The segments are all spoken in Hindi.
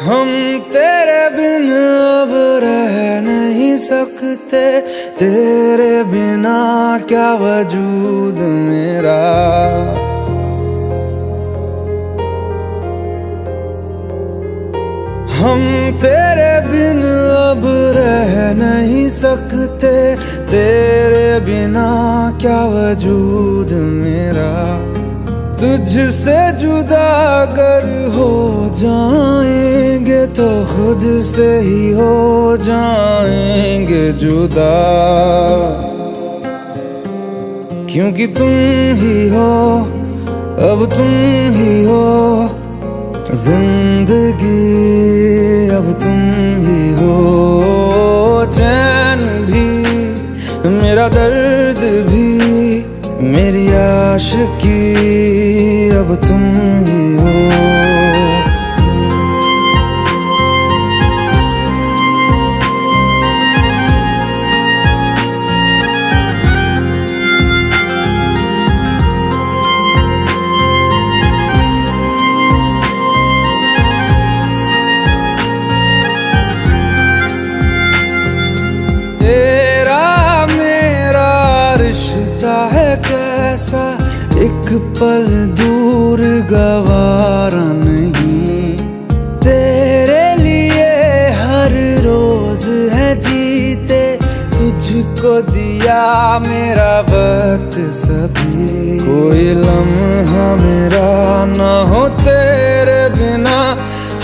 हम तेरे बिन अब रह नहीं सकते, तेरे बिना क्या वजूद मेरा। हम तेरे बिन अब रह नहीं सकते, तेरे बिना क्या वजूद मेरा। तुझसे जुदा अगर हो जाएंगे तो खुद से ही हो जाएंगे जुदा, क्योंकि तुम ही हो, अब तुम ही हो जिंदगी, अब तुम ही हो। चैन भी, मेरा दर्द भी, मेरी आशिकी, अब तुम ही हो। तेरा मेरा रिश्ता है कैसा, एक पल दूर गवारा नहीं। तेरे लिए हर रोज है जीते, तुझको दिया मेरा वक्त सभी। कोई लम्हा मेरा ना हो तेरे बिना,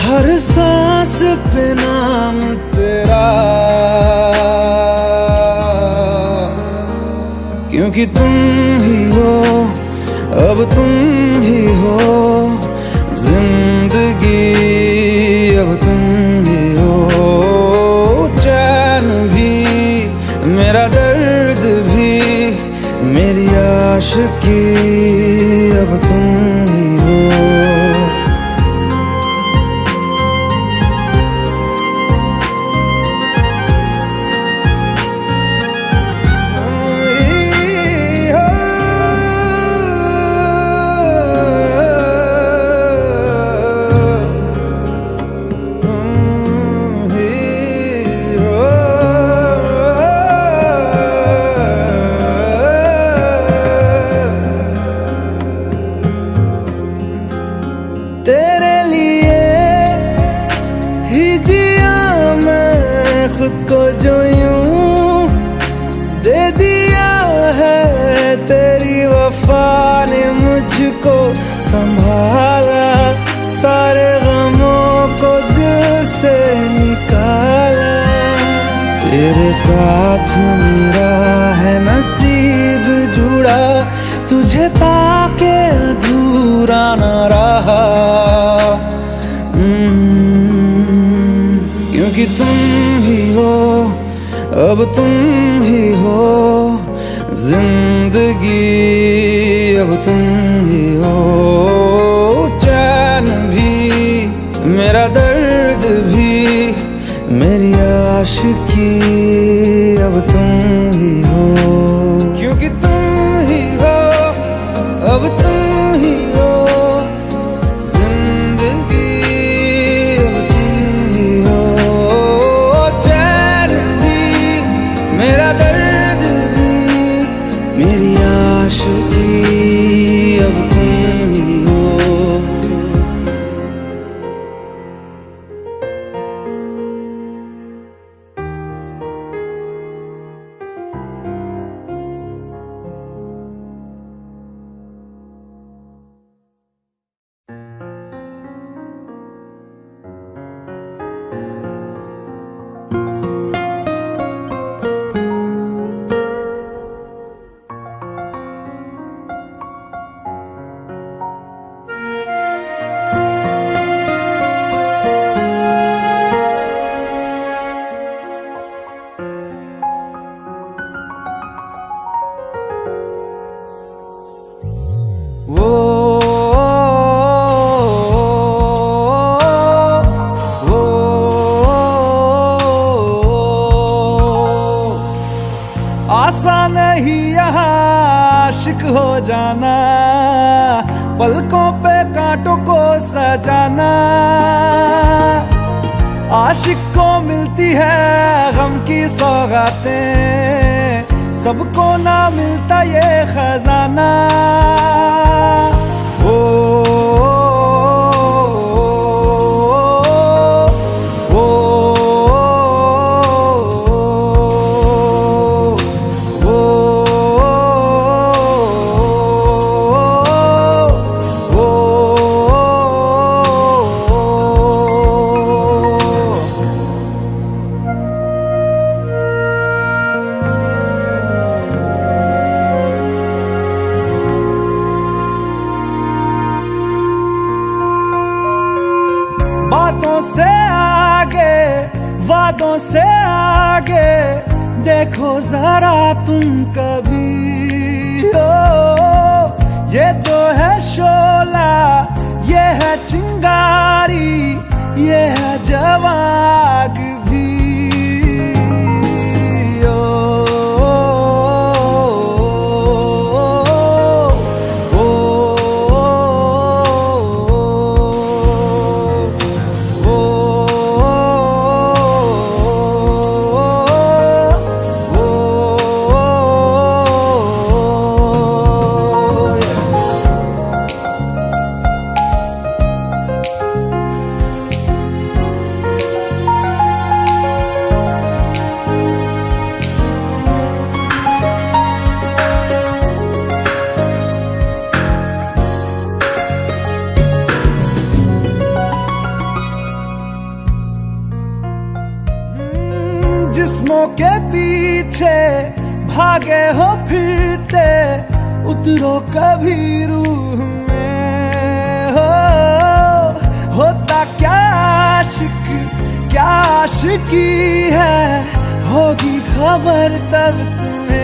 हर सांस पे नाम तेरा, क्योंकि तुम ही हो, अब तुम ही हो जिंदगी, अब तुम ही हो। चैन भी, मेरा दर्द भी, मेरी आशिकी, अब तुम ही हो। तेरे लिए ही जिया मैं खुद को, जो यूं दे दिया है तेरी वफा ने मुझको संभाला। सारे गमों को दिल से निकाला, तेरे साथ मेरा है नसीब जुड़ा, तुझे पाके अधूरा न रहा। क्योंकि तुम ही हो, अब तुम ही हो जिंदगी, अब तुम ही हो। चैन भी, मेरा दर्द भी, मेरी आशिकी, अब तुम ही हो। क्योंकि तुम ही हो, अब तुम ही हो जिंदगी, अब तुम ही हो। चैन भी, मेरा दर्द भी, मेरी आशिकी, अब तुम ही हो। आसान नहीं यहाँ आशिक हो जाना, पलकों पे कांटों को सजाना। आशिक को मिलती है गम की सौगातें, सबको ना मिलता ये खजाना। ओ बातों से आगे, वादों से आगे, देखो जरा तुम कभी। ओ ये तो है शोला, ये है चिंगारी, ये है जवाग भी। जिस्मों के पीछे भागे हो फिरते, उतरो कभी रूह में। होता क्या आशिक, क्या आशिकी है, होगी खबर तब तुम्हें।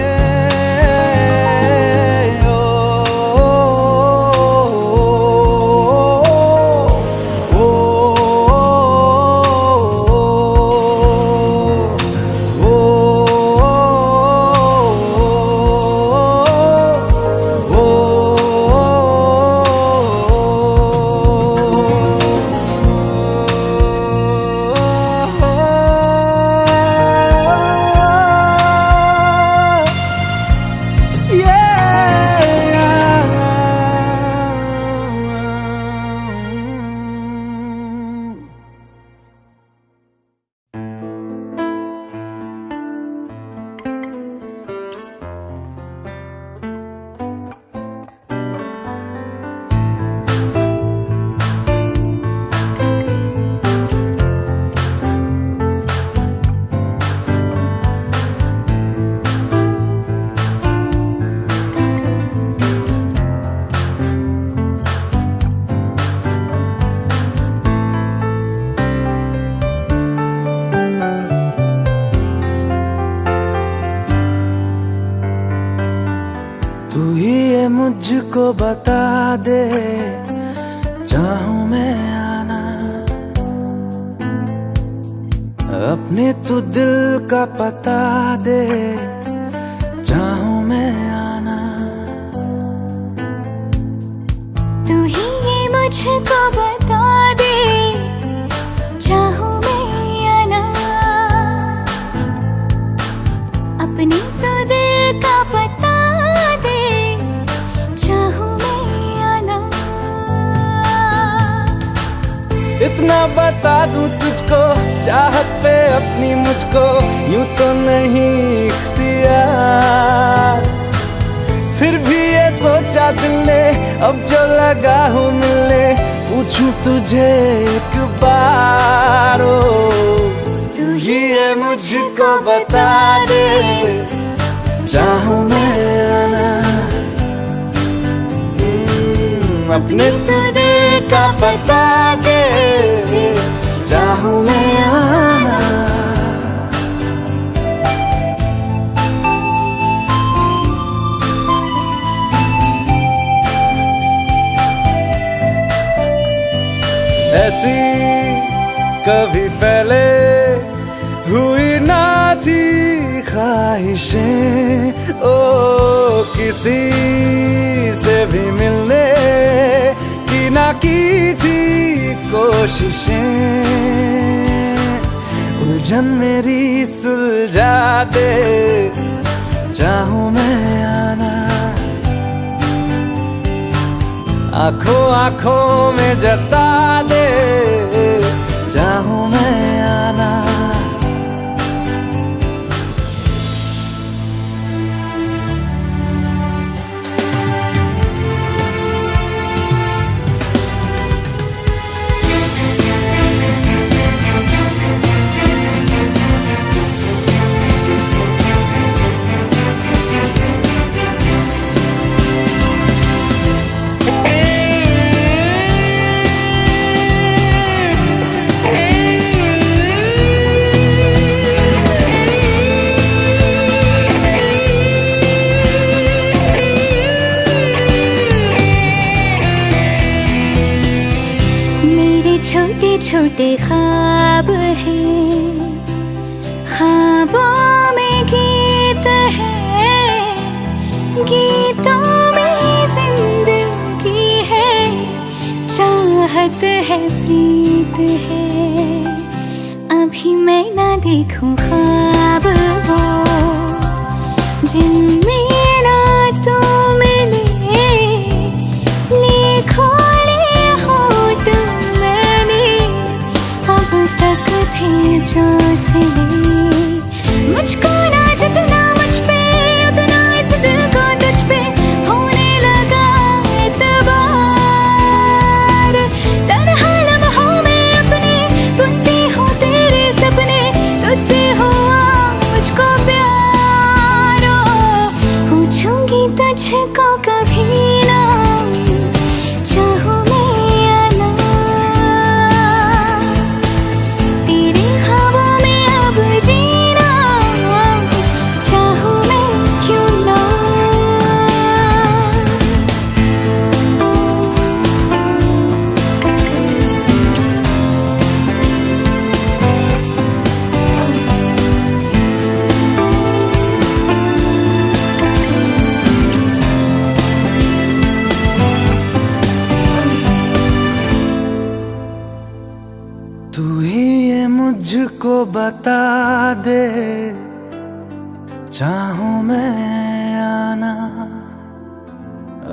तू ही ये मुझको बता दे, चाहूं मैं आना, अपने तू दिल का पता दे, चाहूं मैं आना। तू ही ये मुझको बता दे, चाहूं मैं आना, अपने तो दिल का पता दे, चाहूं मैं आना। इतना बता दूं तुझको, चाहत पे अपनी मुझको यूं तो नहीं इख्तियार। फिर भी ये सोचा दिल ने, अब जो लगा हूँ मिलने, पूछूं तुझे एक बार। ओ तू ही ये मुझको बता दे, चाहूं मैं आना, अपने तू दिल का बता दे, चाहूं मैं आना। ऐसी कभी पहले हुई ना थी ख्वाहिशें, ओ किसी से भी मिलने की ना की थी कोशिशें। उलझन मेरी सुलझा दे, चाहूं मैं आना आंखों आंखों में जता दे, चाहूं मैं आना। छोटे छोटे ख्वाब हैं, ख्वाबों में गीत है, गीतों में जिंदगी है, चाहत है, प्रीत है। अभी मैं ना देखूं ख्वाब वो जिनमें ना तू मिले, लिखो जो सिले मुझको ना जितना मुझ पे उतना इस दिल को तुझ पे होने लगा एतबार। तन्हा लम्हों में अपने बुनती हूँ तेरे सपने, तुझसे हुआ मुझको प्यार। पूछूंगी तुझको कभी ना, चाहूं तू ही ये मुझको बता दे, चाहूं मैं आना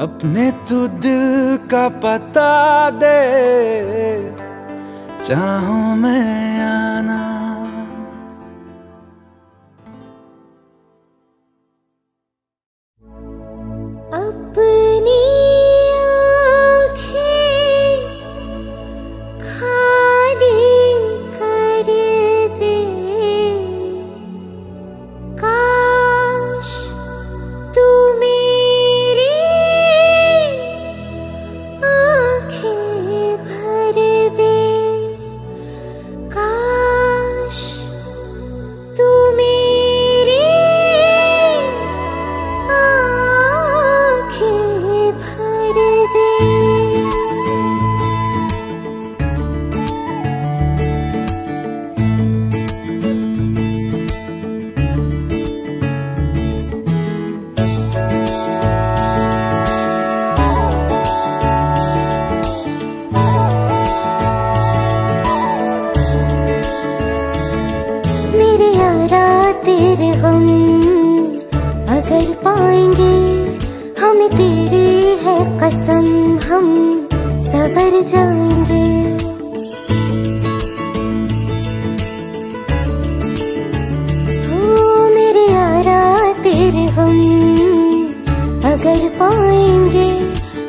अपने तू दिल का पता दे, चाहूं मैं आना। अपनी तेरे गम अगर पाएंगे, हमें तेरी है कसम, हम सवर जाएंगे। हो मेरे यारा तेरे गम अगर पाएंगे,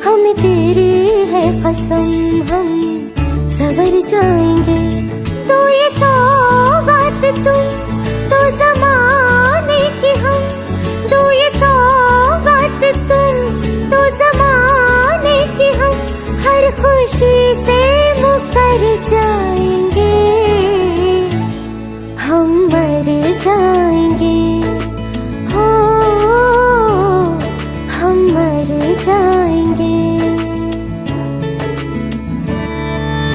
हमें तेरी है कसम, हम सवर जाएंगे। तो ये सौगात तुम तो ज़माने की, हम दो ये सौगात तुम तो ज़माने की, हम हर खुशी से मुकर जाएंगे, हम मर जाएंगे, हो हम मर जाएंगे।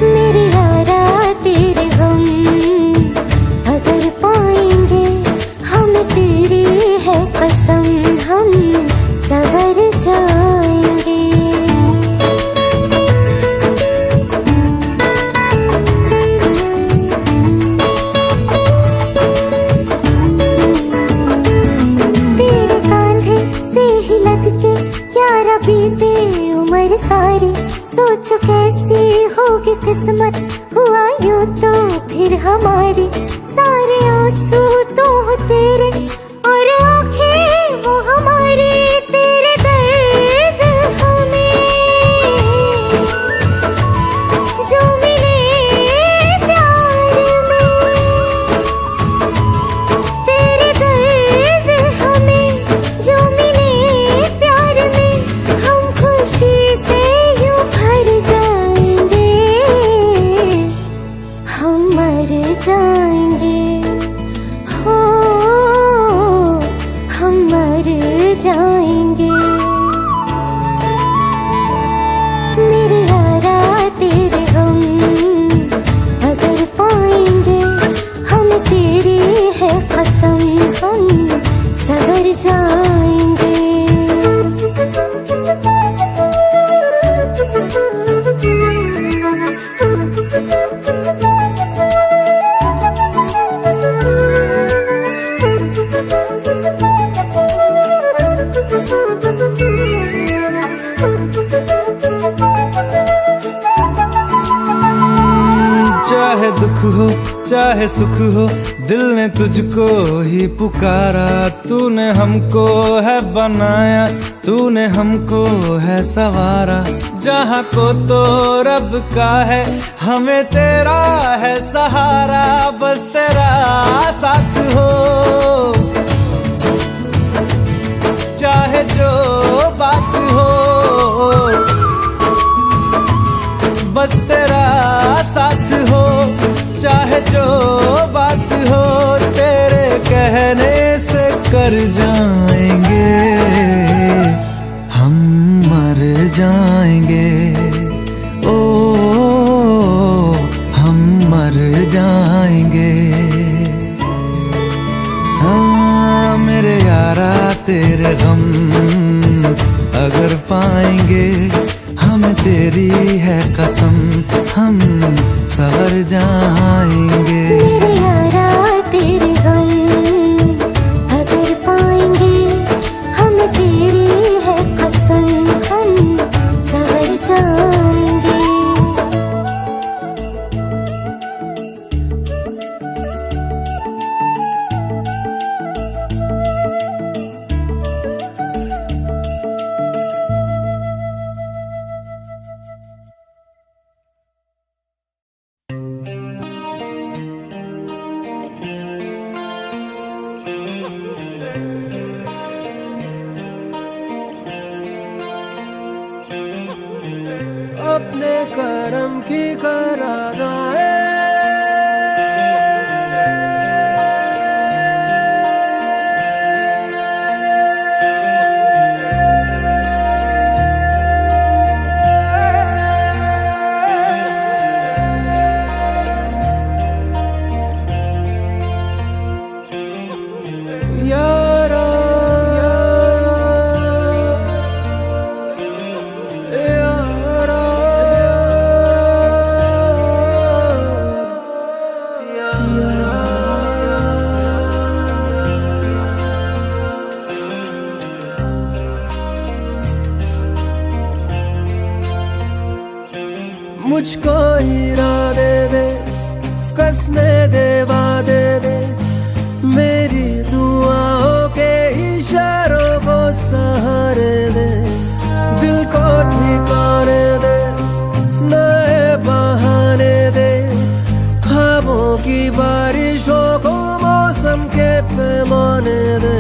मेरे यारा तेरे गम अगर पाएंगे, हम तेरी है कसम, हम सवर जाएंगे। हमारी, सारे आंसू तो हो तेरे और आंखें वो हमारी, तेरे दर्द हमें जो मिले प्यार में, तेरे दर्द हमें जो मिले प्यार में, हम खुशी से यूं भर जाएंगे, हम मर जाएंगे, हो हम मर जाएंगे। मेरे यारा तेरे हम अगर पाएंगे, हम तेरी है कसम हम सवर जाएंगे। चाहे दुख हो चाहे सुख हो, दिल ने तुझको ही पुकारा, तूने हमको है बनाया, तूने हमको है सवारा, जहाँ को तो रब का है, हमें तेरा है सहारा, बस तेरा साथ हो, चाहे जो बात हो, बस तेरा साथ हो, चाहे जो बात हो, तेरे कहने से कर जाएंगे, हम मर जाएंगे, ओ हम मर जाएंगे। हाँ मेरे यारा तेरे गम अगर पाएंगे, हमें तेरी है कसम हम सवर जाएंगे। मेरे यारा तेरे गम अगर पाएंगे, हम तेरी है कसम हम सवर जाएंगे। अपने करम की करादाए, यारा मुझको इरादे दे, कसमें दे, वादे दे, मेरी दुआओं के इशारों को सहारे दे, दिल को ठिकाने दे, नए बहाने दे, ख्वाबों की बारिशों को मौसम के पैमाने दे,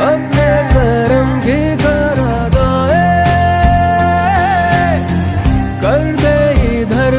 अपने करम की करादाए कर दे इधर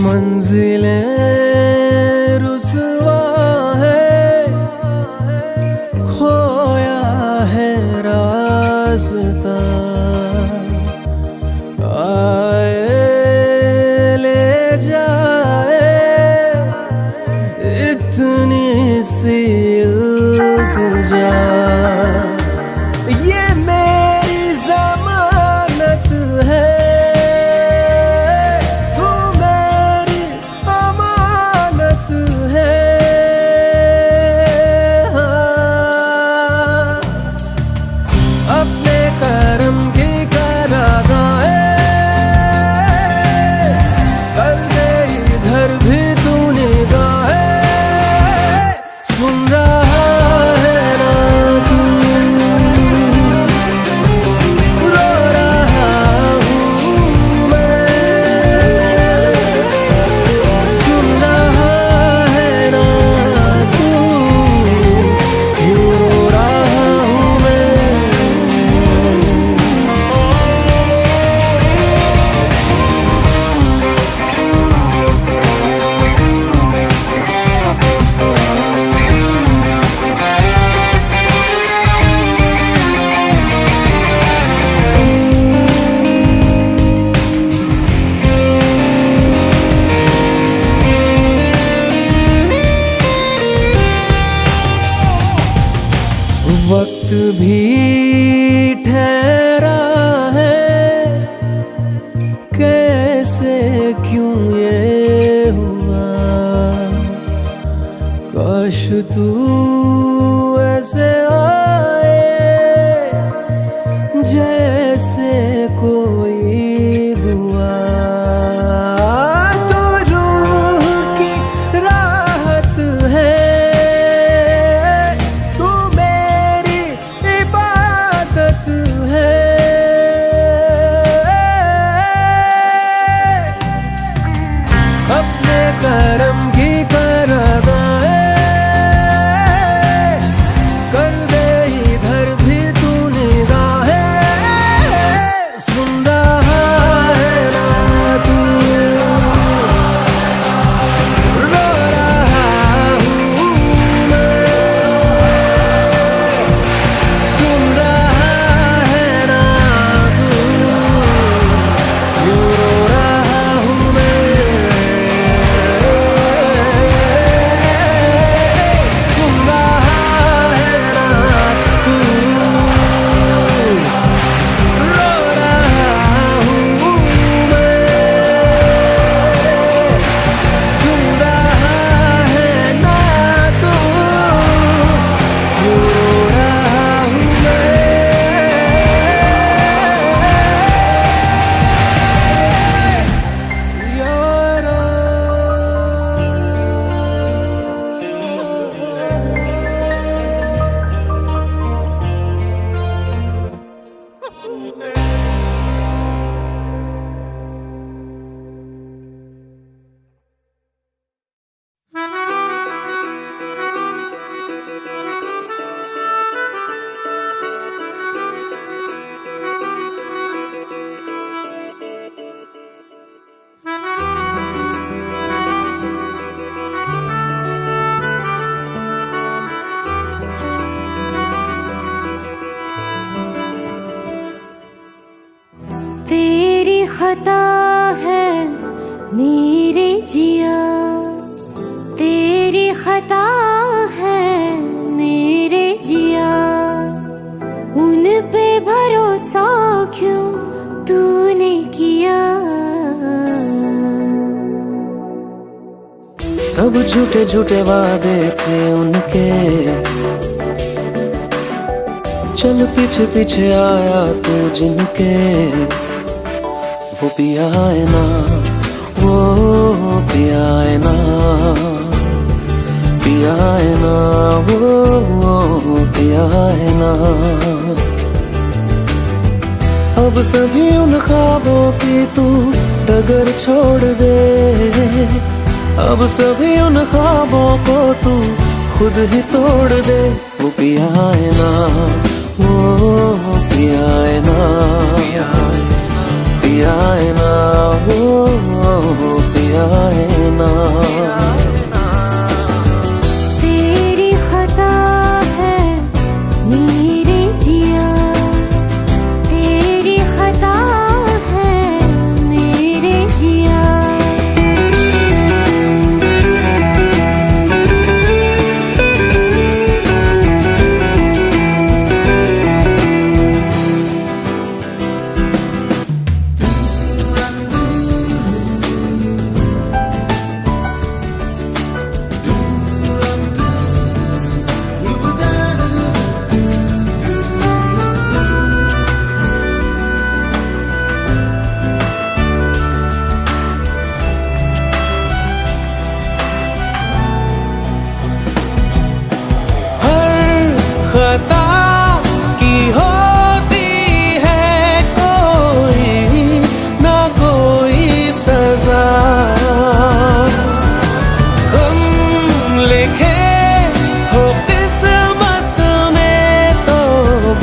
मंजिलें रुसवा है, खोया है रास्ता, आए ले जाए इतनी सी इल्तिजा। ये मेरी जमानत है, तू मेरी अमानत है। हाँ, अपने करम की करादाए कर दे इधर भी तू निगाहें। सुन रहा है ना तू, रो रहा हूँ मैं। सुन रहा है ना तू, क्यों रो रहा हूँ मैं। वक्त भी ठहरा है, कैसे क्यों ये हुआ। काश तू ऐसे आए जैसे कोई दुआ। तो रूह की राहत है, तू मेरी इबादत है। अपने करम की करादाए कर दे इधर भी तू निगाहें। सुन रहा है ना तू, रो रहा हूँ मैं। सुन रहा है ना तू, क्यों रो रहा हूँ मैं। सुन रहा है ना तू, रो रहा हूँ मैं। सुन रहा है ना तू, क्यों रो रहा हूँ मैं। यारा तेरी खता है मेरे जिया, तेरी खता है मेरे जिया। उन पे भरोसा क्यों तूने किया। सब झूठे झूठे वादे थे उनके, चल पीछे पीछे आया तू जिनके। वो पिया है ना, वो पिया है ना, पिया है ना, वो पिया है ना। अब सभी उन ख्वाबों की तू डगर छोड़ दे। अब सभी उन ख्वाबों को तू खुद ही तोड़ दे। वो पिया है ना, वो पिया है ना, पिया है ना, वो पिया है तेरी खता है मेरे जिया, तेरी खता है मेरे जिया। खता की होती है कोई ना कोई सजा, हम लिखे हो किस्मत में तो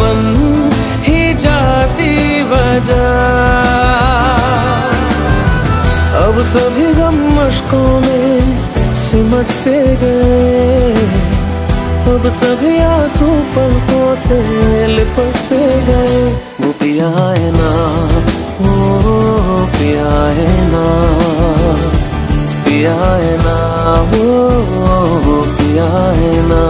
बन ही जाती वजह। अब सभी गम मुश्कों में सिमट से गए, अब सभी आंसू पलकों से लिपट से गए। वो पिया है ना, वो पिया है ना, पिया है ना, वो पिया है ना।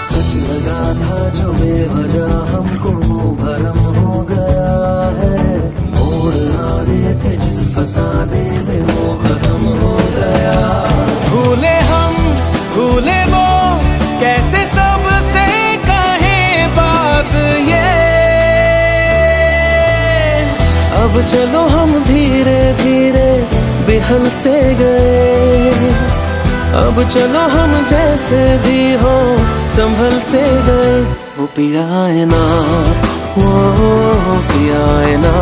सच लगा था जो बेवजह हमको भरम हो गया है, मोड़ आने थे जिस फसाने में वो खत्म हो गया। भूले हम भूले वो कैसे सबसे कहे बात ये, अब चलो हम धीरे धीरे बिहल से गए, अब चलो हम जैसे भी हो संभल से गए। वो पिया है ना, वो पिया है ना,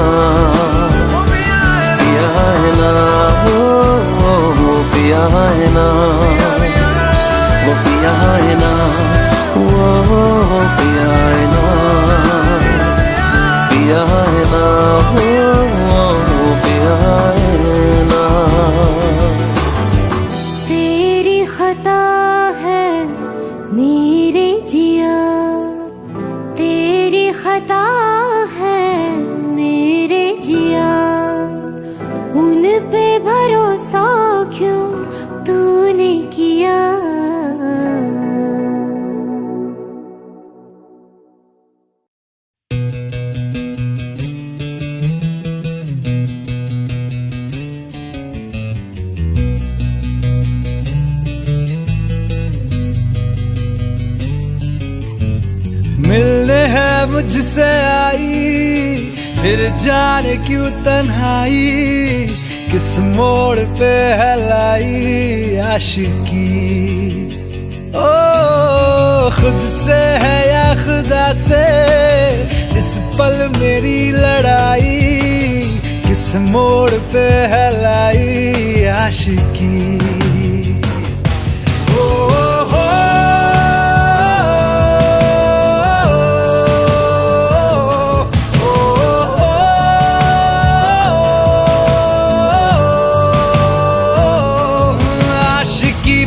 पिया है ना, वो पिया है ना, वो पिया है ना, वो पिया है ना, पिया है ना, वो पिया है ना। तेरी खता है मेरे जिया, तेरी खता है मेरे जिया। उन पे भरोसा क्यों तूने किया। मिलने है मुझसे आई, फिर जाने क्यों तन्हाई, किस मोड़ पे है लाई आशिकी। ओ खुद से है या खुदा से इस पल मेरी लड़ाई, किस मोड़ पे है लाई आशिकी।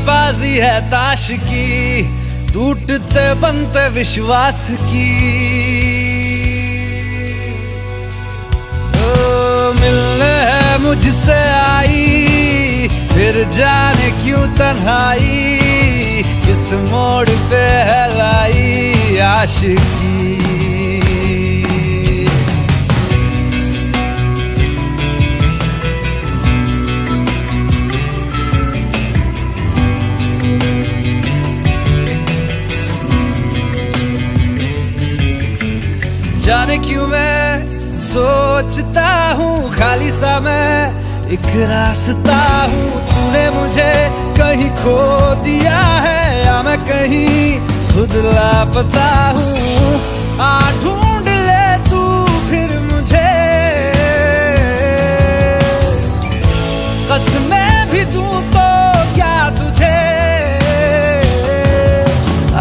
बाजी है ताश की, टूटते बनते विश्वास की। मिलने है मुझसे आई, फिर जाने क्यों तन्हाई, किस मोड़ पे है लाई आशिकी। जाने क्यों मैं सोचता हूँ खाली सा मैं एक रास्ता हूँ, तूने मुझे कहीं खो दिया है या मैं कहीं खुद लापता हूँ, आ ढूंढ ले तू फिर मुझे। कसमें भी दूं तो क्या तुझे,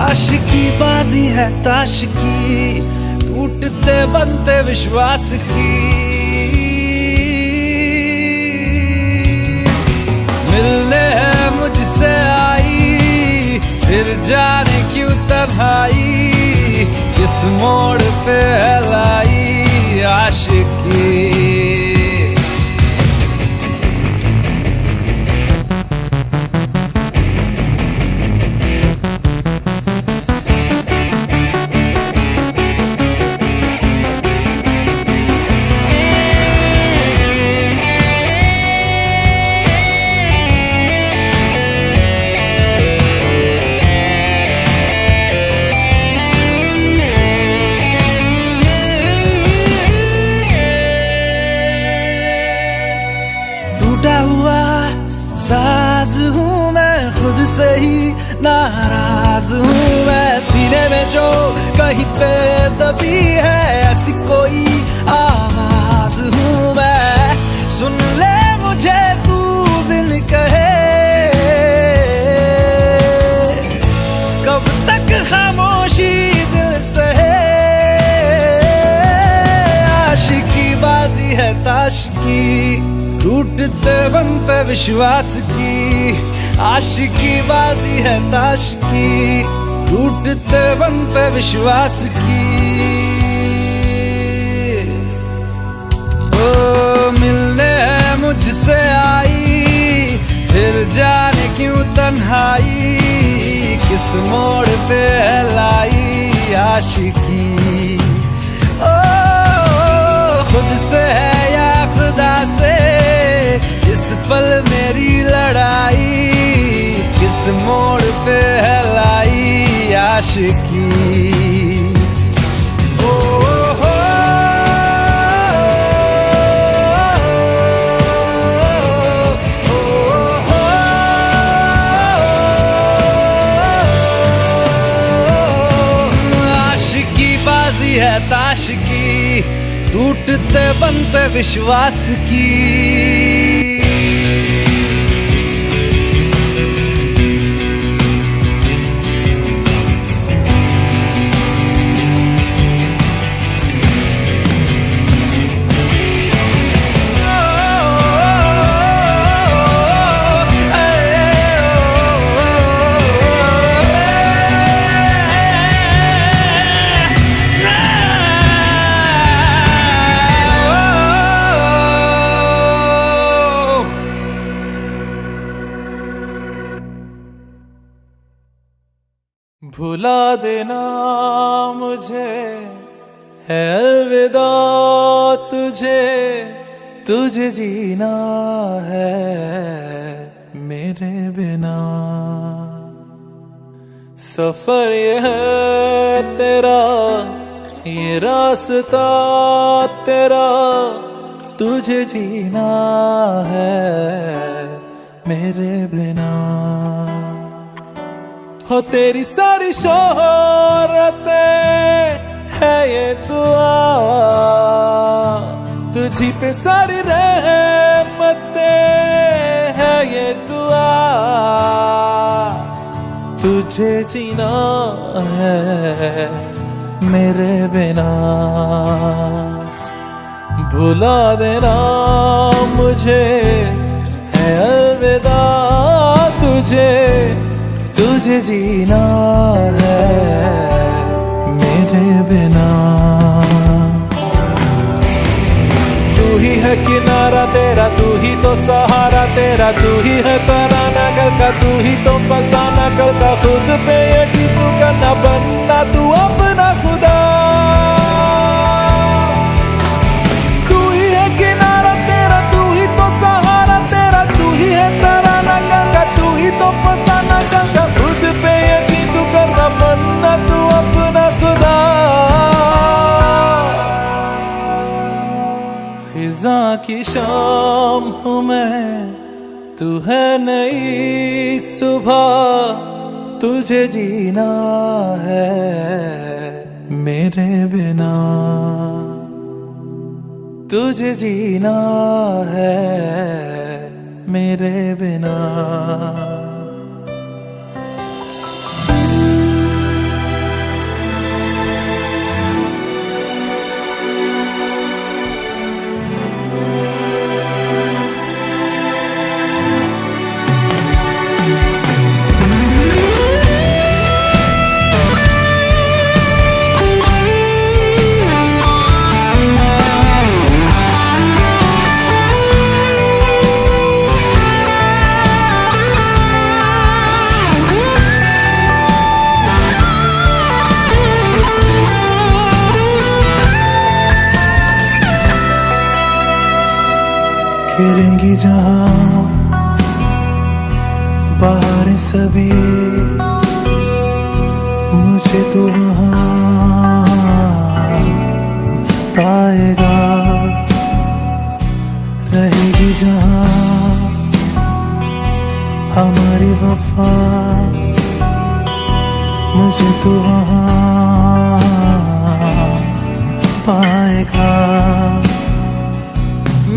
आशिकी बाजी है ताश की, टूटते बनते विश्वास की। मिलने है मुझसे आई, फिर जाने क्यों तन्हाई, किस मोड़ पे है लाई आशिकी। टूटा हुआ साज हूँ मैं, खुद से ही नाराज हूँ मैं। सीने में जो कहीं पे दबी है ऐसी कोई आवाज हूँ मैं। सुन ले मुझे तू बिन कहे, कब तक खामोशी दिल सहे। आशिकी बाजी है ताश की, टूटते बनते विश्वास की। आशिकी बाजी है ताश की, टूटते बनते विश्वास की। ओ मिलने है मुझसे आई, फिर जाने क्यों तन्हाई, किस मोड़ पे है लाई आशिकी। ओ खुद से है या खुदा से, इस पल मेरी लड़ाई, किस मोड़ पे है लाई आशिकी। ओ हो आशिकी बाजी है ताश की, टूटते बनते विश्वास की। भुला देना मुझे है अलविदा तुझे, तुझे जीना है मेरे बिना। सफर ये है तेरा, ये रास्ता तेरा, तुझे जीना है मेरे बिना। हो तेरी सारी शोहरतें है ये दुआ, तुझी पे सारी रहमतें है ये दुआ। तुझे जीना है मेरे बिना। भुला देना मुझे है अलविदा तुझे, तुझे जीना है मेरे बिना। तू ही है किनारा तेरा, तू ही तो सहारा तेरा, तू ही है तराना कल का, तू ही तो फसाना कल का। खुद पे यकीन तू करना, बनना तू अपना खुदा। तू ही है किनारा तेरा, तू ही तो सहारा तेरा, तू ही है तराना कल का, तू ही तो फसाना कल का। खुद पे यकीन तू करना, बनना तू अपना खुदा। फिजा की शाम हूँ मैं, तू है नई सुबह, तुझे जीना है मेरे बिना, तुझे जीना है मेरे बिना। खेलेंगी जहां बाहर सभी, मुझे तो वहां पाएगा। रहेगी जहां हमारी वफा, मुझे तो वहां पाएगा।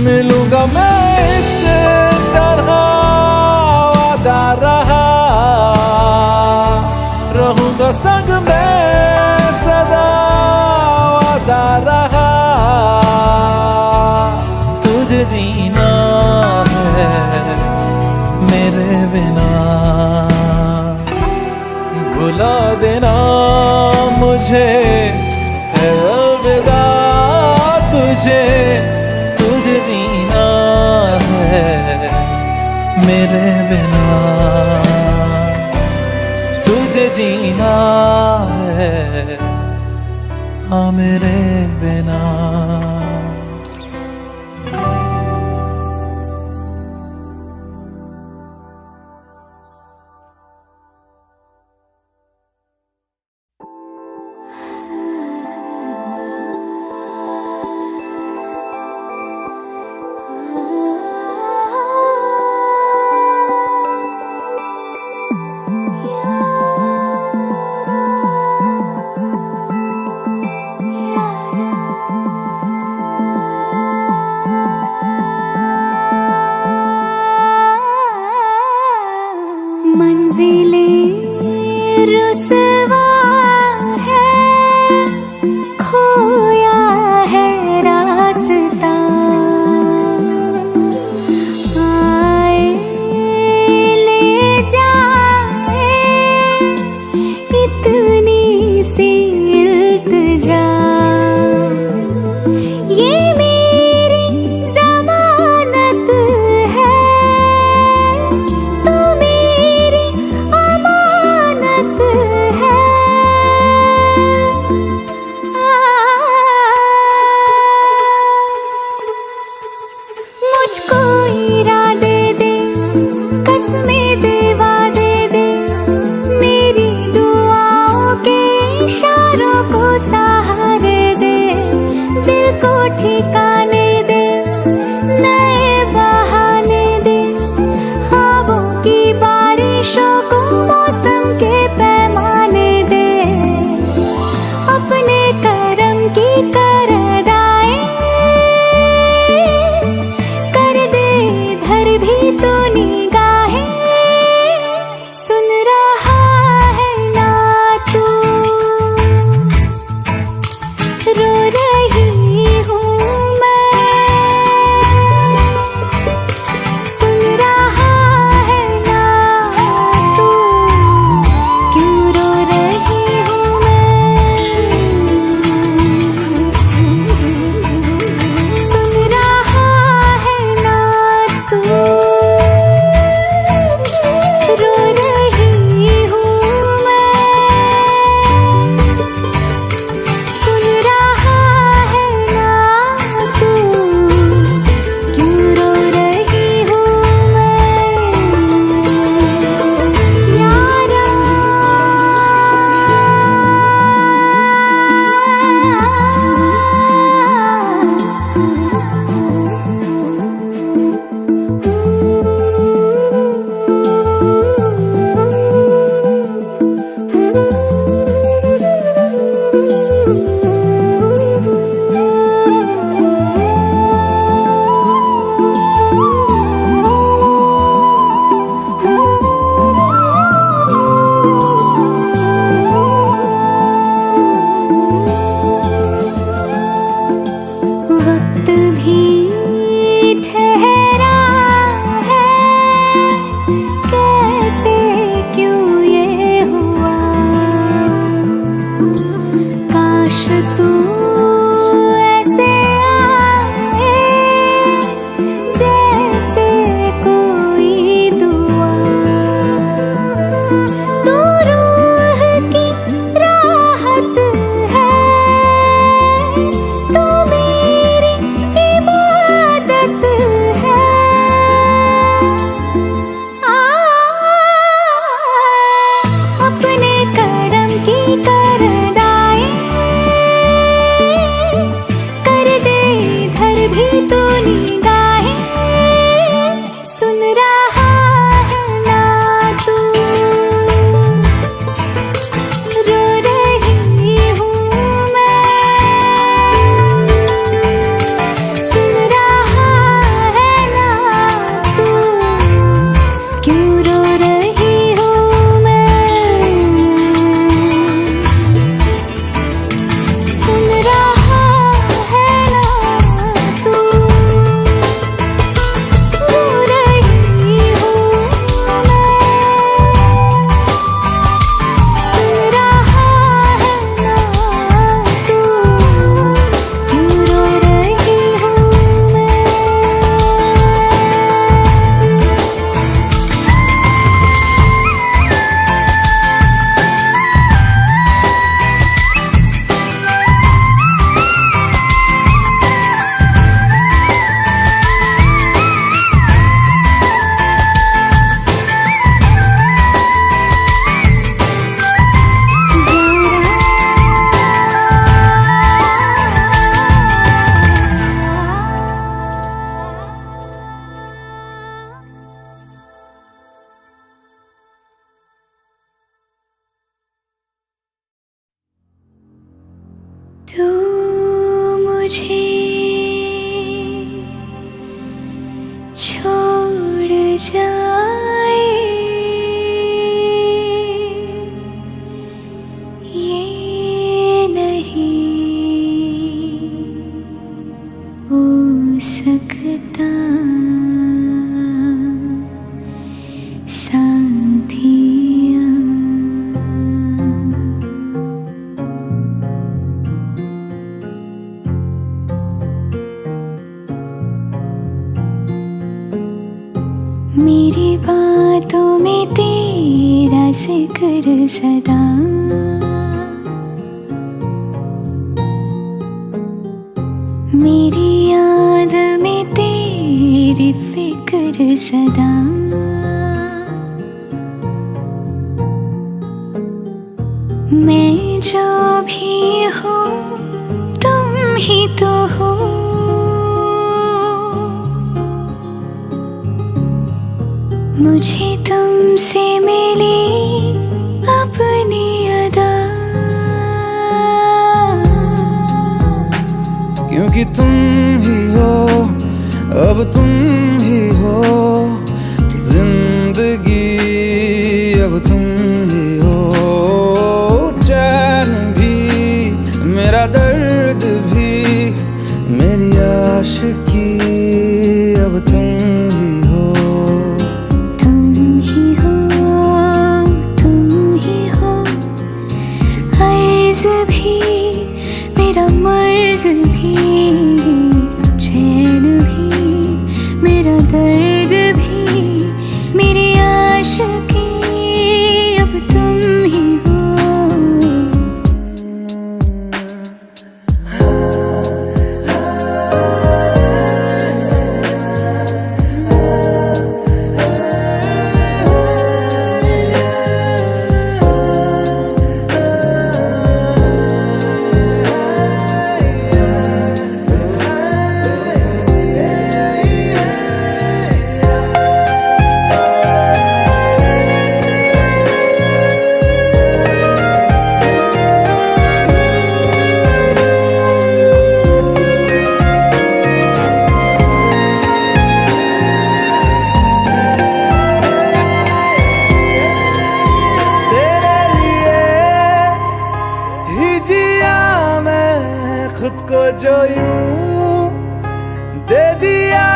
मिलूंगा मैं इससे तरह वादा रहा, रहूंगा संग में सदा वादा रहा। तुझे जीना है मेरे बिना, भुला देना मुझे है अलविदा। तुझे जीना है मेरे बिना, तुझे जीना है हाँ मेरे बिना। Yeah. मुझे छोड़ जाए, ये नहीं हो सकता साथिया। मेरी बातों में तेरा जिक्र सदा, मेरी याद में तेरी फिक्र सदा। मैं जो भी हूँ तुम ही तो हो, मुझे तुमसे मिली अपनी अदा। क्योंकि तुम ही हो, अब तुम ही हो जिंदगी, अब तुम ही हो चैन भी, मेरा दर्द भी, मेरी आशिकी, अब तुम ही हो। तुम ही हो, तुम ही हो, अर्ज़ भी मेरा मर्ज़ भी, चैन भी मेरा दर्द भी, मेरी आशिकी, अब तुम ही हो। खुद को जो यूं दे दिया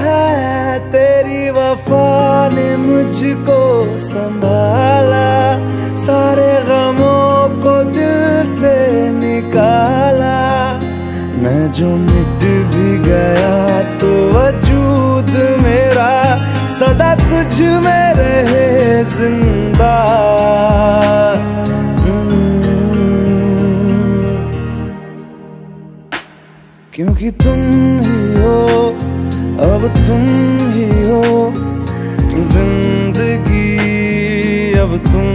है, तेरी वफा ने मुझको संभाला, सारे गमों को दिल से निकाला। मैं जो मिट भी गया तो वजूद मेरा सदा तुझ में रहे जिंदा। क्योंकि तुम ही हो, अब तुम ही हो जिंदगी, अब तुम